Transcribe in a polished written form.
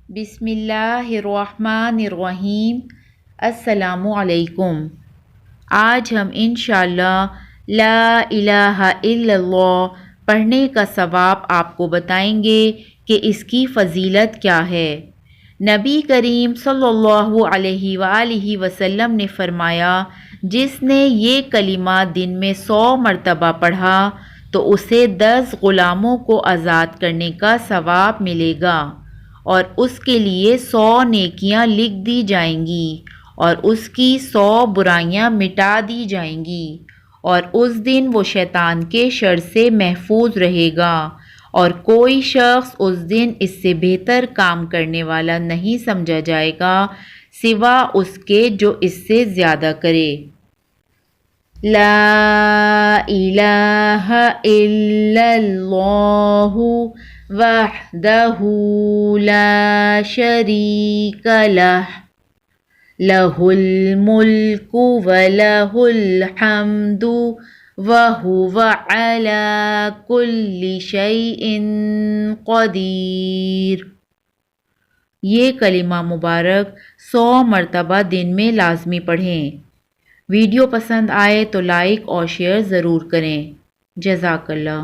بسم اللہ الرحمن الرحیم۔ السلام علیکم۔ آج ہم انشاءاللہ لا الہ الا اللہ پڑھنے کا ثواب آپ کو بتائیں گے کہ اس کی فضیلت کیا ہے۔ نبی کریم صلی اللہ علیہ وآلہ وسلم نے فرمایا، جس نے یہ کلمہ دن میں 100 مرتبہ پڑھا تو اسے 10 غلاموں کو آزاد کرنے کا ثواب ملے گا، اور اس کے لیے 100 نیکیاں لکھ دی جائیں گی، اور اس کی 100 برائیاں مٹا دی جائیں گی، اور اس دن وہ شیطان کے شر سے محفوظ رہے گا، اور کوئی شخص اس دن اس سے بہتر کام کرنے والا نہیں سمجھا جائے گا سوا اس کے جو اس سے زیادہ کرے۔ لا الہ الا اللہ وحدہ لا شریک لہ لہ الملک ولہ الحمد وہو علی کل شیء قدیر۔ یہ کلمہ مبارک 100 مرتبہ دن میں لازمی پڑھیں۔ ویڈیو پسند آئے تو لائک اور شیئر ضرور کریں۔ جزاک اللہ۔